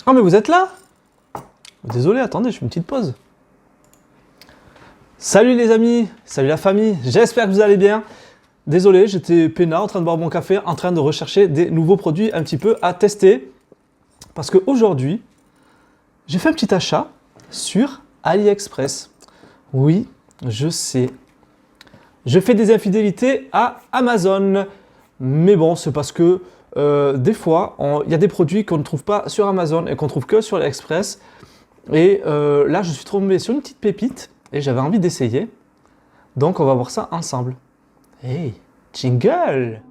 Ah mais vous êtes là? Désolé, attendez, je fais une petite pause. Salut les amis, salut la famille, j'espère que vous allez bien. Désolé, j'étais peinard en train de boire mon café, en train de rechercher des nouveaux produits un petit peu à tester. Parce qu'aujourd'hui, j'ai fait un petit achat sur AliExpress. Oui, je sais. Je fais des infidélités à Amazon. Mais bon, c'est parce que des fois, il y a des produits qu'on ne trouve pas sur Amazon et qu'on trouve que sur AliExpress. Et là, je suis tombé sur une petite pépite et j'avais envie d'essayer. Donc, on va voir ça ensemble. Hey, jingle!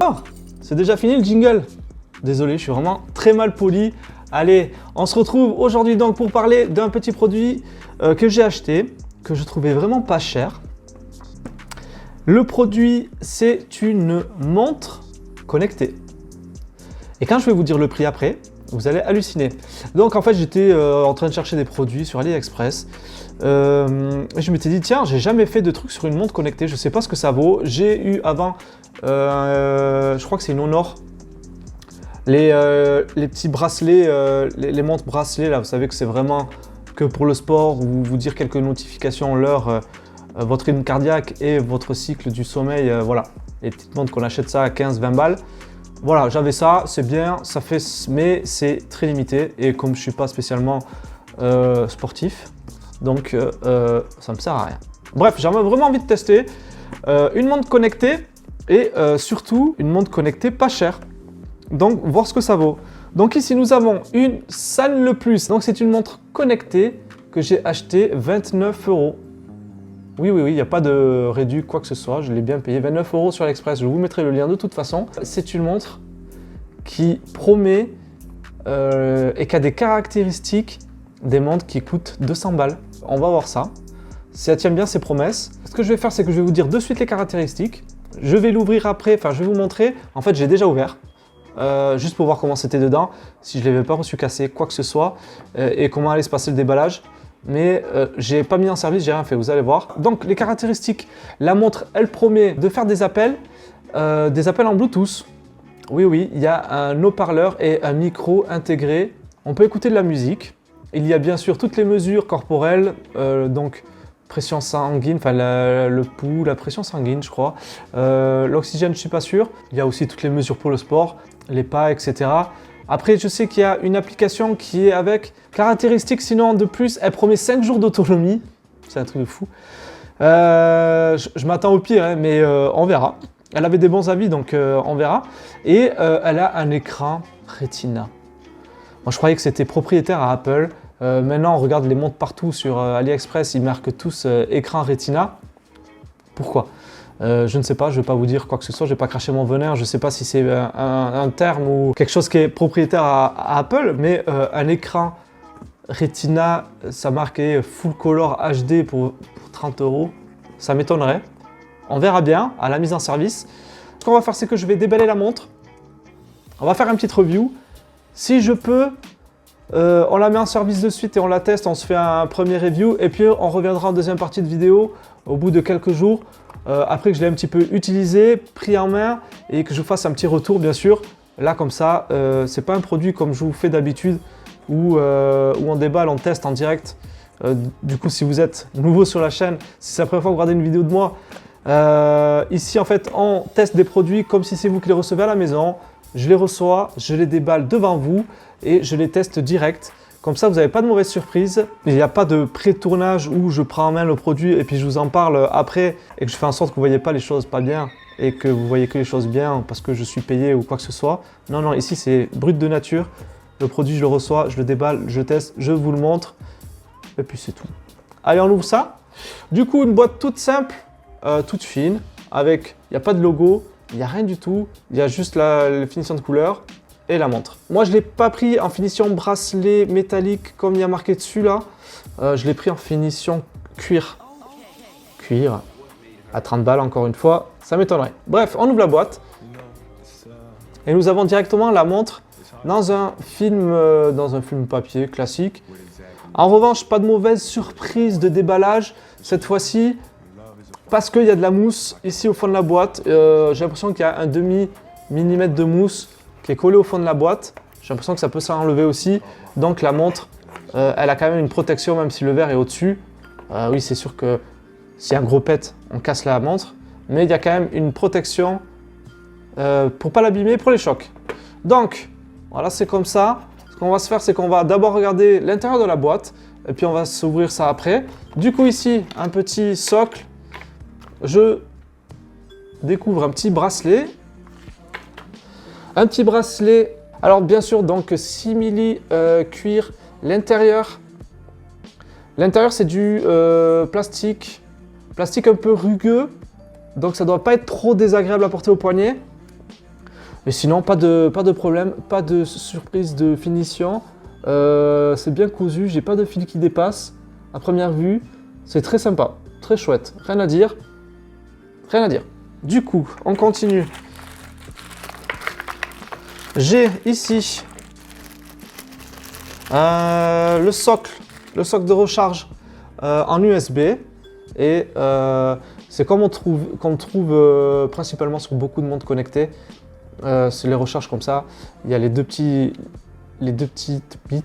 Oh, c'est déjà fini le jingle. Désolé, je suis vraiment très mal poli. Allez, on se retrouve aujourd'hui donc pour parler d'un petit produit que j'ai acheté, que je trouvais vraiment pas cher. Le produit, c'est une montre connectée. Et quand je vais vous dire le prix après, vous allez halluciner. Donc en fait, j'étais en train de chercher des produits sur AliExpress. Et je m'étais dit, tiens, j'ai jamais fait de truc sur une montre connectée, je sais pas ce que ça vaut. J'ai eu avant, je crois que c'est une Honor, les petits bracelets, les montres bracelets, là, vous savez que c'est vraiment que pour le sport, ou vous dire quelques notifications, l'heure, votre rythme cardiaque et votre cycle du sommeil, voilà. Les petites montres qu'on achète ça à 15-20 balles. Voilà, j'avais ça, c'est bien, ça fait, mais c'est très limité. Et comme je ne suis pas spécialement sportif, donc ça ne me sert à rien. Bref, j'avais vraiment envie de tester une montre connectée et surtout une montre connectée pas chère. Donc, voir ce que ça vaut. Donc ici, nous avons une San Le Plus. Donc c'est une montre connectée que j'ai achetée 29 €. Oui, il n'y a pas de réduit, quoi que ce soit, je l'ai bien payé, 29 € sur l'Express, je vous mettrai le lien de toute façon. C'est une montre qui promet et qui a des caractéristiques des montres qui coûtent 200 balles. On va voir ça, si elle tient bien ses promesses. Ce que je vais faire, c'est que je vais vous dire de suite les caractéristiques. Je vais l'ouvrir après, enfin je vais vous montrer, en fait j'ai déjà ouvert. Juste pour voir comment c'était dedans, si je ne l'avais pas reçu cassé, quoi que ce soit, et comment allait se passer le déballage. Mais j'ai pas mis en service, j'ai rien fait, vous allez voir. Donc les caractéristiques, la montre elle promet de faire des appels en Bluetooth. Oui, il y a un haut-parleur et un micro intégré. On peut écouter de la musique. Il y a bien sûr toutes les mesures corporelles, donc pression sanguine, enfin le pouls, la pression sanguine je crois. L'oxygène je suis pas sûr. Il y a aussi toutes les mesures pour le sport, les pas, etc. Après, je sais qu'il y a une application qui est avec caractéristiques, sinon de plus, elle promet 5 jours d'autonomie. C'est un truc de fou. Je m'attends au pire, hein, mais on verra. Elle avait des bons avis, donc on verra. Et elle a un écran Retina. Moi, je croyais que c'était propriétaire à Apple. Maintenant, on regarde les montres partout sur AliExpress, ils marquent tous écran Retina. Pourquoi ? Je ne sais pas, je ne vais pas vous dire quoi que ce soit, je ne vais pas cracher mon venin, je ne sais pas si c'est un terme ou quelque chose qui est propriétaire à Apple, mais un écran Retina, ça marquait Full Color HD pour 30 €, ça m'étonnerait. On verra bien à la mise en service. Ce qu'on va faire, c'est que je vais déballer la montre, on va faire une petite review. Si je peux, on la met en service de suite et on la teste, on se fait un premier review et puis on reviendra en deuxième partie de vidéo au bout de quelques jours. Après que je l'ai un petit peu utilisé, pris en main et que je fasse un petit retour bien sûr. Là comme ça, c'est pas un produit comme je vous fais d'habitude où on déballe, on teste en direct. Du coup si vous êtes nouveau sur la chaîne, si c'est la première fois que vous regardez une vidéo de moi, ici en fait on teste des produits comme si c'est vous qui les recevez à la maison. Je les reçois, je les déballe devant vous et je les teste direct. Comme ça, vous n'avez pas de mauvaise surprise. Il n'y a pas de pré-tournage où je prends en main le produit et puis je vous en parle après et que je fais en sorte que vous ne voyez pas les choses pas bien et que vous voyez que les choses bien parce que je suis payé ou quoi que ce soit. Non, ici c'est brut de nature. Le produit, je le reçois, je le déballe, je teste, je vous le montre et puis c'est tout. Allez, on ouvre ça. Du coup, une boîte toute simple, toute fine, avec, il n'y a pas de logo, il n'y a rien du tout. Il y a juste la finition de couleur. Et la montre. Moi, je ne l'ai pas pris en finition bracelet métallique comme il y a marqué dessus là. Je l'ai pris en finition cuir. Cuir. À 30 balles encore une fois, ça m'étonnerait. Bref, on ouvre la boîte. Et nous avons directement la montre dans un film papier classique. En revanche, pas de mauvaise surprise de déballage cette fois-ci, parce qu'il y a de la mousse ici au fond de la boîte. J'ai l'impression qu'il y a un demi-millimètre de mousse qui est collé au fond de la boîte. J'ai l'impression que ça peut s'enlever aussi. Donc la montre, elle a quand même une protection, même si le verre est au-dessus. Oui, c'est sûr que s'il y a un gros pet, on casse la montre. Mais il y a quand même une protection pour pas l'abîmer, pour les chocs. Donc, voilà, c'est comme ça. Ce qu'on va se faire, c'est qu'on va d'abord regarder l'intérieur de la boîte. Et puis on va s'ouvrir ça après. Du coup, ici, un petit socle. Je découvre un petit bracelet. Un petit bracelet. Alors bien sûr, donc simili cuir. L'intérieur, c'est du plastique un peu rugueux. Donc ça ne doit pas être trop désagréable à porter au poignet. Et sinon, pas de problème, pas de surprise de finition. C'est bien cousu, j'ai pas de fil qui dépasse. À première vue, c'est très sympa, très chouette. Rien à dire. Rien à dire. Du coup, on continue. J'ai ici le socle de recharge en USB. Et c'est comme on trouve principalement sur beaucoup de montres connectées. C'est les recharges comme ça. Il y a les deux petites bits,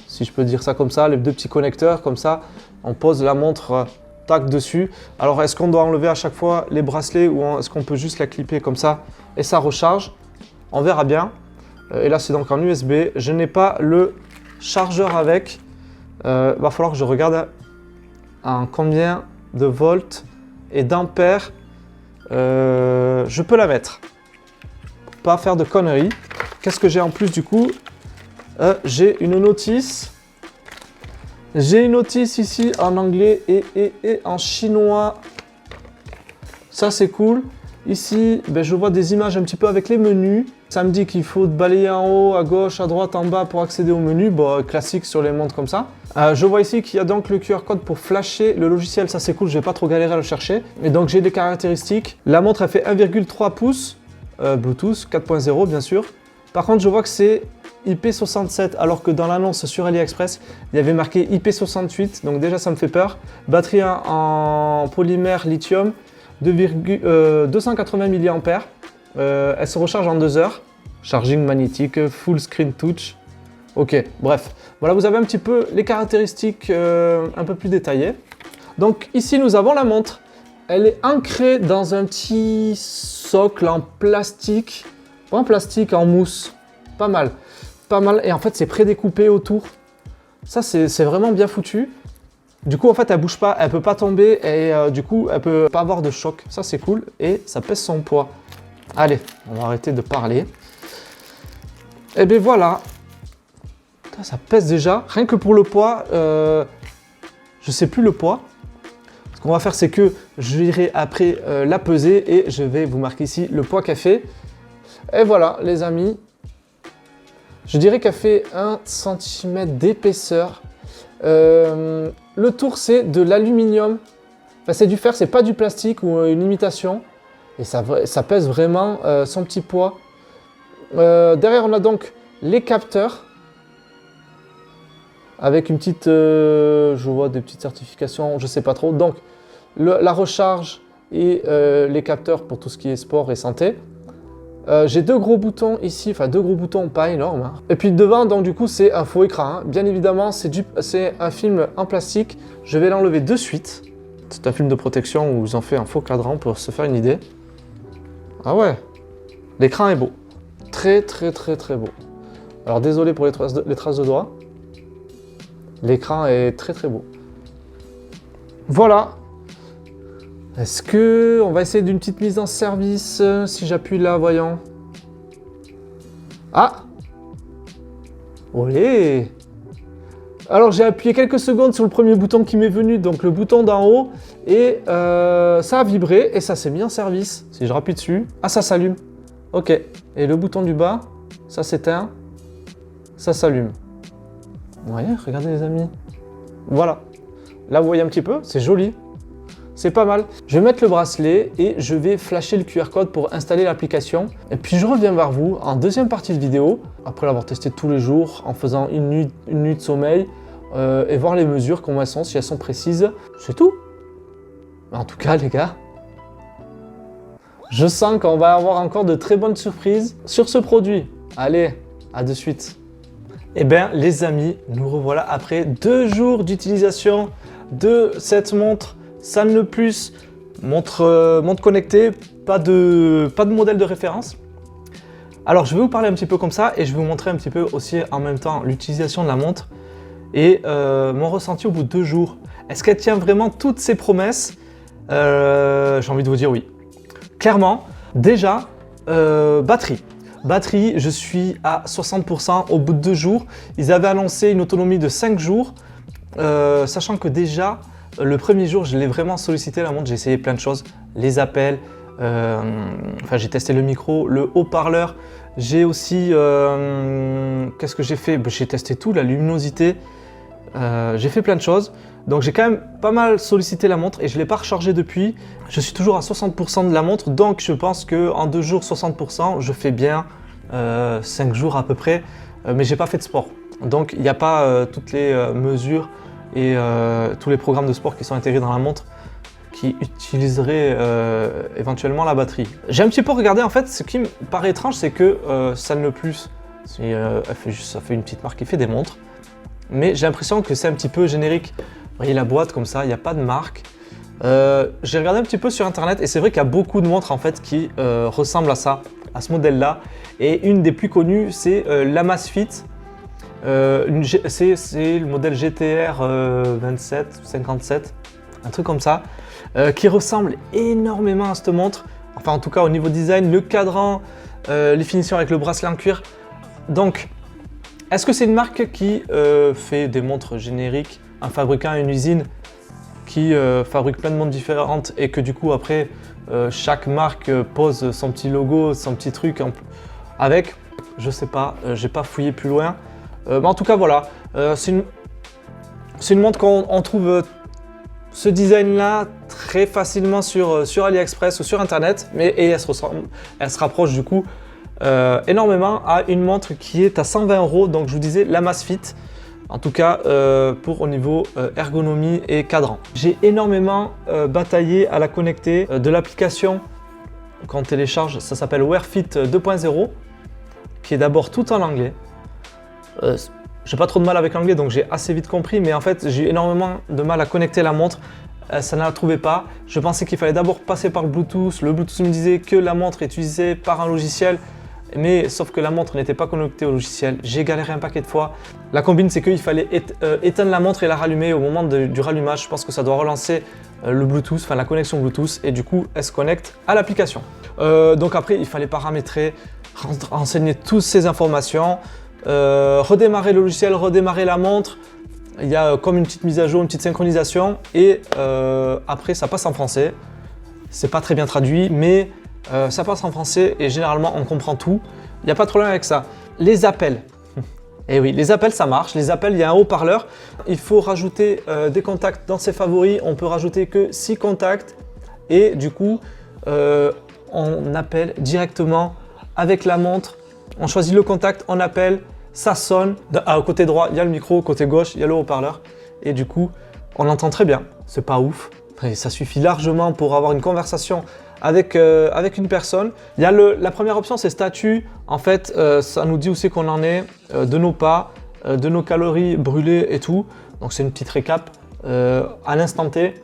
si je peux dire ça comme ça, les deux petits connecteurs comme ça. On pose la montre tac dessus. Alors est-ce qu'on doit enlever à chaque fois les bracelets ou est-ce qu'on peut juste la clipper comme ça et ça recharge? On verra bien. Et là c'est donc en USB. Je n'ai pas le chargeur avec. Va falloir que je regarde en combien de volts et d'ampères je peux la mettre. Pour pas faire de conneries. Qu'est-ce que j'ai en plus du coup? J'ai une notice. J'ai une notice ici en anglais et en chinois. Ça c'est cool. Ici, je vois des images un petit peu avec les menus. Ça me dit qu'il faut balayer en haut, à gauche, à droite, en bas pour accéder au menu. Bon, classique sur les montres comme ça. Je vois ici qu'il y a donc le QR code pour flasher le logiciel. Ça c'est cool, je vais pas trop galérer à le chercher. Et donc j'ai des caractéristiques. La montre elle fait 1,3 pouces, Bluetooth 4.0 bien sûr. Par contre, je vois que c'est IP67 alors que dans l'annonce sur AliExpress, il y avait marqué IP68. Donc déjà ça me fait peur. Batterie en polymère lithium. 280 mAh. Elle se recharge en 2 heures. Charging magnétique, full screen touch. Ok, bref. Voilà, vous avez un petit peu les caractéristiques un peu plus détaillées. Donc ici, nous avons la montre. Elle est ancrée dans un petit socle en plastique. Pas en plastique, en mousse. Pas mal. Pas mal. Et en fait, c'est prédécoupé autour. Ça, c'est vraiment bien foutu. Du coup, en fait, elle bouge pas, elle peut pas tomber et du coup, elle peut pas avoir de choc. Ça, c'est cool et ça pèse son poids. Allez, on va arrêter de parler. Et bien voilà. Putain, ça pèse déjà. Rien que pour le poids, je sais plus le poids. Ce qu'on va faire, c'est que j'irai après la peser et je vais vous marquer ici le poids qu'elle fait. Et voilà, les amis. Je dirais qu'elle fait 1 cm d'épaisseur. Le tour c'est de l'aluminium, enfin, c'est du fer, c'est pas du plastique ou une imitation et ça pèse vraiment son petit poids. Derrière on a donc les capteurs avec une petite, je vois des petites certifications, je sais pas trop, donc la recharge et les capteurs pour tout ce qui est sport et santé. J'ai deux gros boutons ici, enfin deux gros boutons pas énormes. Hein. Et puis devant, donc du coup, c'est un faux écran. Hein. Bien évidemment, c'est un film en plastique. Je vais l'enlever de suite. C'est un film de protection où ils ont fait un faux cadran pour se faire une idée. Ah ouais, l'écran est beau. Très très très très beau. Alors désolé pour les traces de doigts. L'écran est très très beau. Voilà. Est-ce que on va essayer d'une petite mise en service si j'appuie là, voyons. Ah! Olé! Alors j'ai appuyé quelques secondes sur le premier bouton qui m'est venu, donc le bouton d'en haut, et ça a vibré et ça s'est mis en service. Si je rappuie dessus, ah ça s'allume. Ok. Et le bouton du bas, ça s'éteint, ça s'allume. Vous voyez, regardez les amis. Voilà. Là vous voyez un petit peu, c'est joli. C'est pas mal. Je vais mettre le bracelet et je vais flasher le QR code pour installer l'application. Et puis je reviens vers vous en deuxième partie de vidéo, après l'avoir testé tous les jours, en faisant une nuit de sommeil. et voir les mesures, comment elles sont, si elles sont précises. C'est tout. En tout cas, les gars, je sens qu'on va avoir encore de très bonnes surprises sur ce produit. Allez, à de suite. Eh bien, les amis, nous revoilà après 2 jours d'utilisation de cette montre Sanle Plus, montre connectée, pas de modèle de référence. Alors, je vais vous parler un petit peu comme ça et je vais vous montrer un petit peu aussi en même temps l'utilisation de la montre et mon ressenti au bout de 2 jours. Est-ce qu'elle tient vraiment toutes ses promesses? J'ai envie de vous dire oui. Clairement, déjà, batterie. Batterie, je suis à 60% au bout de 2 jours. Ils avaient annoncé une autonomie de 5 jours, sachant que déjà, le premier jour, je l'ai vraiment sollicité la montre. J'ai essayé plein de choses, les appels, j'ai testé le micro, le haut-parleur. J'ai aussi, qu'est-ce que j'ai fait? J'ai testé tout, la luminosité. J'ai fait plein de choses. Donc j'ai quand même pas mal sollicité la montre et je ne l'ai pas rechargée depuis. Je suis toujours à 60% de la montre, donc je pense qu'en 2 jours 60%, je fais bien 5 jours à peu près, mais j'ai pas fait de sport. Donc il n'y a pas toutes les mesures et tous les programmes de sport qui sont intégrés dans la montre qui utiliseraient éventuellement la batterie. J'ai un petit peu regardé en fait, ce qui me paraît étrange, c'est que Sanle Plus, ça fait une petite marque qui fait des montres, mais j'ai l'impression que c'est un petit peu générique. Vous voyez la boîte comme ça, il n'y a pas de marque. J'ai regardé un petit peu sur internet et c'est vrai qu'il y a beaucoup de montres en fait qui ressemblent à ça, à ce modèle-là. Et une des plus connues, c'est l'Amazfit. C'est le modèle GTR 27, 57, un truc comme ça, qui ressemble énormément à cette montre. Enfin en tout cas au niveau design, le cadran, les finitions avec le bracelet en cuir. Donc, est-ce que c'est une marque qui fait des montres génériques, un fabricant, une usine qui fabrique plein de montres différentes et que du coup après chaque marque pose son petit logo, son petit truc avec? Je sais pas, j'ai pas fouillé plus loin. Mais en tout cas voilà, c'est une montre qu'on trouve ce design là très facilement sur AliExpress ou sur internet, et elle se rapproche du coup énormément à une montre qui est à 120 €. Donc je vous disais l'Amazfit, en tout cas pour au niveau ergonomie et cadran. J'ai énormément bataillé à la connecter de l'application qu'on télécharge, ça s'appelle Wear Fit 2.0, qui est d'abord tout en anglais. J'ai pas trop de mal avec l'anglais, donc j'ai assez vite compris, mais en fait j'ai eu énormément de mal à connecter la montre. Ça ne la trouvait pas. Je pensais qu'il fallait d'abord passer par le Bluetooth. Le Bluetooth me disait que la montre est utilisée par un logiciel, mais sauf que la montre n'était pas connectée au logiciel. J'ai galéré un paquet de fois. La combine, c'est qu'il fallait éteindre la montre et la rallumer au moment du rallumage. Je pense que ça doit relancer le Bluetooth, enfin la connexion Bluetooth, et du coup elle se connecte à l'application. Donc après il fallait paramétrer, renseigner toutes ces informations, redémarrer le logiciel, redémarrer la montre. Il y a comme une petite mise à jour, une petite synchronisation, et après ça passe en français. C'est pas très bien traduit, mais ça passe en français et généralement on comprend tout. Il n'y a pas de problème avec ça. Les appels. Et oui, les appels ça marche. Les appels, il y a un haut-parleur. Il faut rajouter des contacts dans ses favoris. On peut rajouter que 6 contacts et du coup on appelle directement avec la montre. On choisit le contact, on appelle, ça sonne. Au côté droit, il y a le micro, côté gauche, il y a le haut-parleur. Et du coup, on entend très bien. C'est pas ouf. Et ça suffit largement pour avoir une conversation avec une personne. Il y a la première option, c'est statut. En fait, ça nous dit où c'est qu'on en est, de nos pas, de nos calories brûlées et tout. Donc c'est une petite récap à l'instant T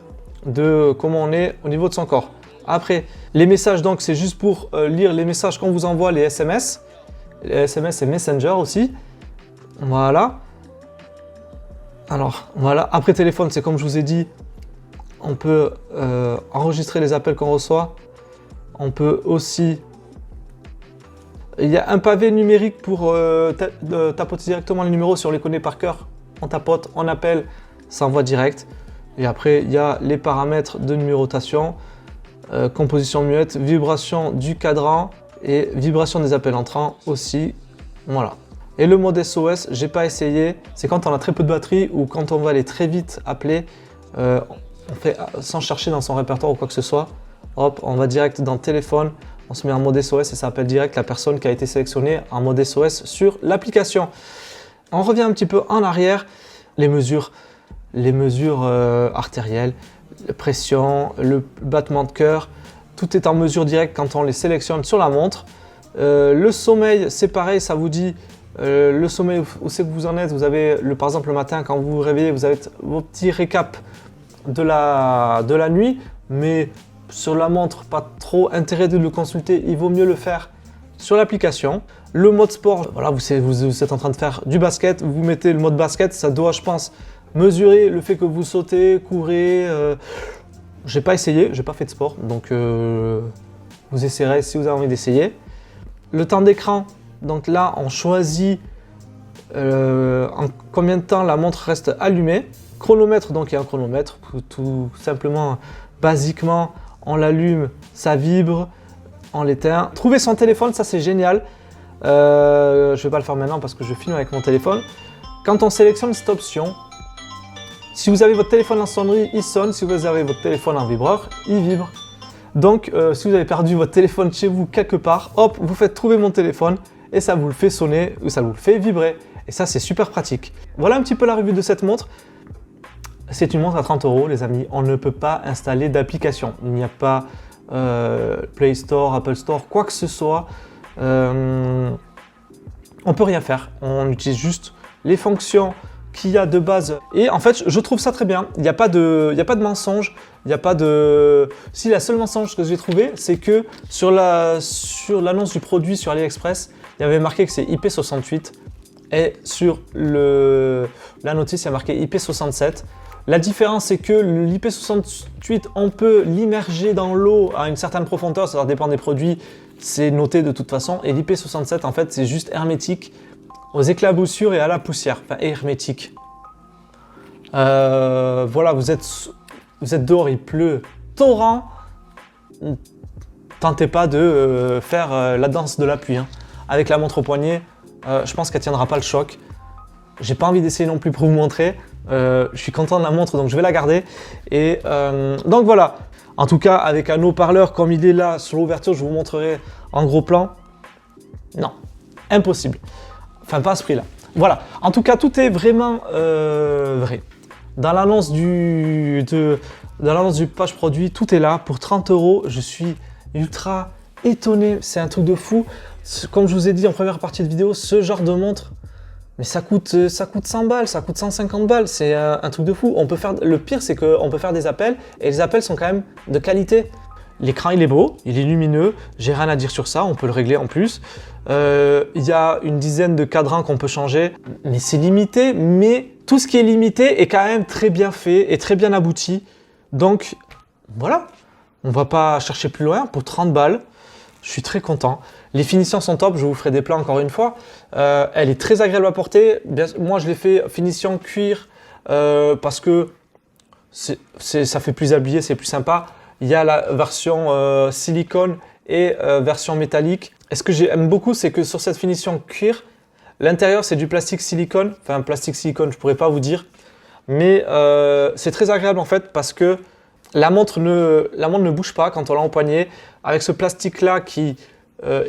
de comment on est au niveau de son corps. Après, les messages, donc c'est juste pour lire les messages qu'on vous envoie, les SMS. Les SMS et Messenger aussi. Voilà. Alors, voilà. Après téléphone, c'est comme je vous ai dit, on peut enregistrer les appels qu'on reçoit. On peut aussi... Il y a un pavé numérique pour tapoter directement les numéros si on les connaît par cœur. On tapote, on appelle, ça envoie direct. Et après, il y a les paramètres de numérotation, composition muette, vibration du cadran et vibration des appels entrants aussi. Voilà. Et le mode SOS, j'ai pas essayé. C'est quand on a très peu de batterie ou quand on va aller très vite appeler. On fait sans chercher dans son répertoire ou quoi que ce soit. Hop, on va direct dans le téléphone, on se met en mode SOS et ça appelle direct la personne qui a été sélectionnée en mode SOS sur l'application. On revient un petit peu en arrière. les mesures artérielles, la pression, le battement de cœur, tout est en mesure directe quand on les sélectionne sur la montre. Le sommeil, c'est pareil, ça vous dit le sommeil, où c'est que vous en êtes. Vous avez, par exemple, le matin, quand vous vous réveillez, vous avez vos petits récaps de la nuit, mais sur la montre, pas trop intérêt de le consulter, il vaut mieux le faire sur l'application. Le mode sport, voilà, vous êtes en train de faire du basket, vous mettez le mode basket, ça doit, je pense, mesurer le fait que vous sautez, courez. J'ai pas essayé, j'ai pas fait de sport, donc vous essayerez si vous avez envie d'essayer. Le temps d'écran, donc là, on choisit en combien de temps la montre reste allumée. Chronomètre, donc il y a un chronomètre, tout simplement, basiquement, on l'allume, ça vibre, on l'éteint. Trouver son téléphone, ça c'est génial. Je vais pas le faire maintenant parce que je filme avec mon téléphone. Quand on sélectionne cette option, si vous avez votre téléphone en sonnerie, il sonne. Si vous avez votre téléphone en vibreur, il vibre. Donc, si vous avez perdu votre téléphone chez vous quelque part, hop, vous faites trouver mon téléphone et ça vous le fait sonner ou ça vous le fait vibrer. Et ça, c'est super pratique. Voilà un petit peu la revue de cette montre. C'est une montre à 30 €, les amis. On ne peut pas installer d'application. Il n'y a pas Play Store, Apple Store, quoi que ce soit. On peut rien faire. On utilise juste les fonctions qu'il y a de base. Et en fait, je trouve ça très bien. Il n'y a pas de mensonge. Il n'y a pas de... Si, la seule mensonge que j'ai trouvé, c'est que sur l'annonce du produit sur AliExpress, il y avait marqué que c'est IP68. Et sur la notice, il y a marqué IP67. La différence, c'est que l'IP68, on peut l'immerger dans l'eau à une certaine profondeur, ça dépend des produits, c'est noté de toute façon. Et l'IP67, en fait, c'est juste hermétique aux éclaboussures et à la poussière, enfin hermétique. Voilà, vous êtes dehors, il pleut, torrent. Tentez pas de faire la danse de la pluie. Hein. Avec la montre au poignet, je pense qu'elle tiendra pas le choc. J'ai pas envie d'essayer non plus pour vous montrer. Je suis content de la montre, donc je vais la garder. Et donc voilà. En tout cas, avec un haut-parleur comme il est là sur l'ouverture, je vous montrerai en gros plan. Non, impossible. Enfin, pas à ce prix-là. Voilà. En tout cas, tout est vraiment vrai. Dans l'annonce du page produit, tout est là pour 30 €. Je suis ultra étonné. C'est un truc de fou. Comme je vous ai dit en première partie de vidéo, ce genre de montre, mais ça coûte 100 balles, ça coûte 150 balles, c'est un truc de fou. Le pire, c'est qu'on peut faire des appels, et les appels sont quand même de qualité. L'écran, il est beau, il est lumineux, j'ai rien à dire sur ça, on peut le régler en plus. Il y a une dizaine de cadrans qu'on peut changer, mais c'est limité, mais tout ce qui est limité est quand même très bien fait et très bien abouti. Donc, voilà, on va pas chercher plus loin pour 30 balles. Je suis très content. Les finitions sont top, je vous ferai des plans encore une fois. Elle est très agréable à porter. Moi, je l'ai fait finition cuir parce que ça fait plus habillé, c'est plus sympa. Il y a la version silicone et version métallique. Et ce que j'aime beaucoup, c'est que sur cette finition cuir, l'intérieur, c'est du plastique silicone. Enfin, plastique silicone, je pourrais pas vous dire. Mais c'est très agréable en fait parce que la montre ne bouge pas quand on l'a en poignet. Avec ce plastique-là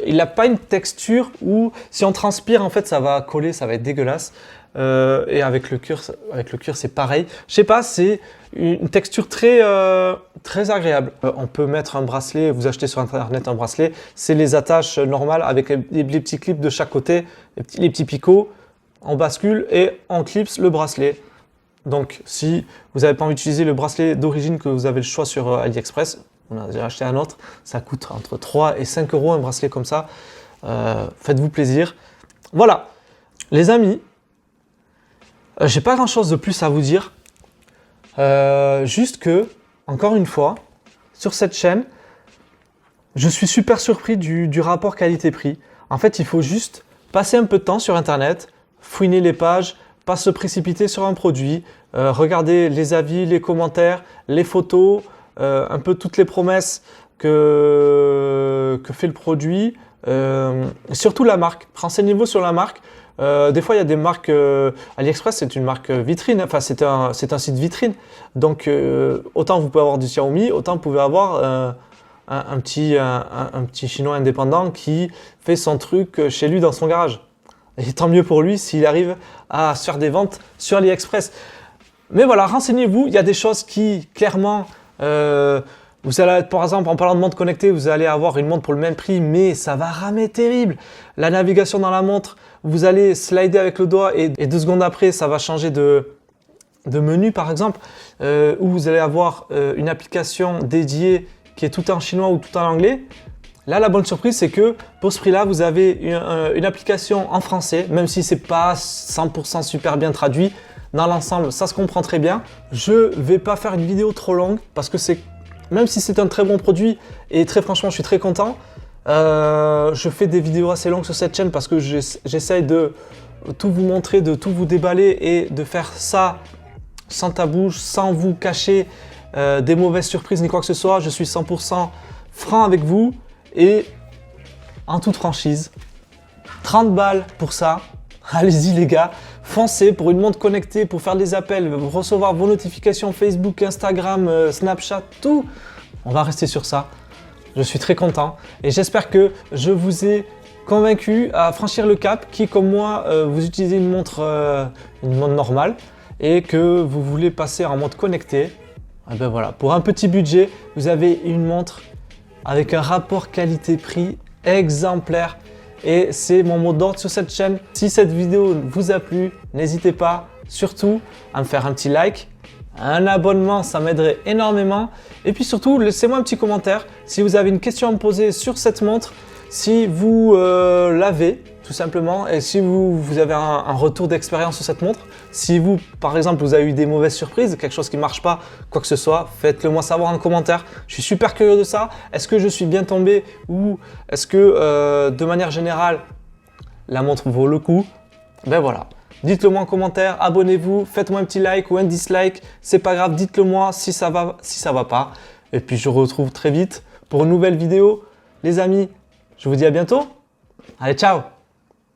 il n'a pas une texture où si on transpire, en fait, ça va coller, ça va être dégueulasse. Et avec le cuir, c'est pareil. Je sais pas, c'est une texture très agréable. On peut mettre un bracelet, vous achetez sur internet un bracelet, c'est les attaches normales avec les petits clips de chaque côté, les petits picots. On bascule et on clipse le bracelet. Donc, si vous n'avez pas envie d'utiliser le bracelet d'origine, que vous avez le choix sur AliExpress, on a déjà acheté un autre, ça coûte entre 3 et 5 € un bracelet comme ça. Faites-vous plaisir. Voilà, les amis, j'ai pas grand chose de plus à vous dire. Juste que, encore une fois, sur cette chaîne, je suis super surpris du rapport qualité-prix. En fait, il faut juste passer un peu de temps sur Internet, fouiner les pages, pas se précipiter sur un produit, regarder les avis, les commentaires, les photos, un peu toutes les promesses que fait le produit, surtout la marque. Renseignez-vous sur la marque. Des fois, il y a des marques. AliExpress, c'est une marque vitrine. Enfin, c'est un site vitrine. Donc, autant vous pouvez avoir du Xiaomi, autant vous pouvez avoir un petit chinois indépendant qui fait son truc chez lui dans son garage. Et tant mieux pour lui s'il arrive à se faire des ventes sur AliExpress. Mais voilà, renseignez-vous, il y a des choses qui, clairement, vous allez, par exemple, en parlant de montre connectée, vous allez avoir une montre pour le même prix, mais ça va ramer terrible. La navigation dans la montre, vous allez slider avec le doigt et 2 secondes après, ça va changer de menu, par exemple, où vous allez avoir une application dédiée qui est tout en chinois ou tout en anglais. Là, la bonne surprise, c'est que pour ce prix-là, vous avez une application en français, même si c'est pas 100% super bien traduit. Dans l'ensemble, ça se comprend très bien. Je vais pas faire une vidéo trop longue parce que même si c'est un très bon produit et très franchement, je suis très content. Je fais des vidéos assez longues sur cette chaîne parce que j'essaye de tout vous montrer, de tout vous déballer et de faire ça sans tabou, sans vous cacher des mauvaises surprises ni quoi que ce soit. Je suis 100% franc avec vous et en toute franchise, 30 balles pour ça. Allez-y les gars, foncez pour une montre connectée, pour faire des appels, recevoir vos notifications Facebook, Instagram, Snapchat, tout. On va rester sur ça. Je suis très content et j'espère que je vous ai convaincu à franchir le cap qui, comme moi, vous utilisez une montre normale et que vous voulez passer en mode connecté. Et ben voilà, pour un petit budget, vous avez une montre avec un rapport qualité-prix exemplaire. Et c'est mon mot d'ordre sur cette chaîne. Si cette vidéo vous a plu, n'hésitez pas surtout à me faire un petit like, un abonnement, ça m'aiderait énormément. Et puis surtout, laissez-moi un petit commentaire si vous avez une question à me poser sur cette montre, si vous l'avez tout simplement, et si vous avez un retour d'expérience sur cette montre. Si vous, par exemple, vous avez eu des mauvaises surprises, quelque chose qui ne marche pas, quoi que ce soit, faites-le moi savoir en commentaire. Je suis super curieux de ça. Est-ce que je suis bien tombé ou est-ce que de manière générale, la montre vaut le coup? Ben voilà. Dites-le moi en commentaire, abonnez-vous, faites-moi un petit like ou un dislike, c'est pas grave, dites-le moi si ça va pas. Et puis je vous retrouve très vite pour une nouvelle vidéo. Les amis, je vous dis à bientôt. Allez, ciao!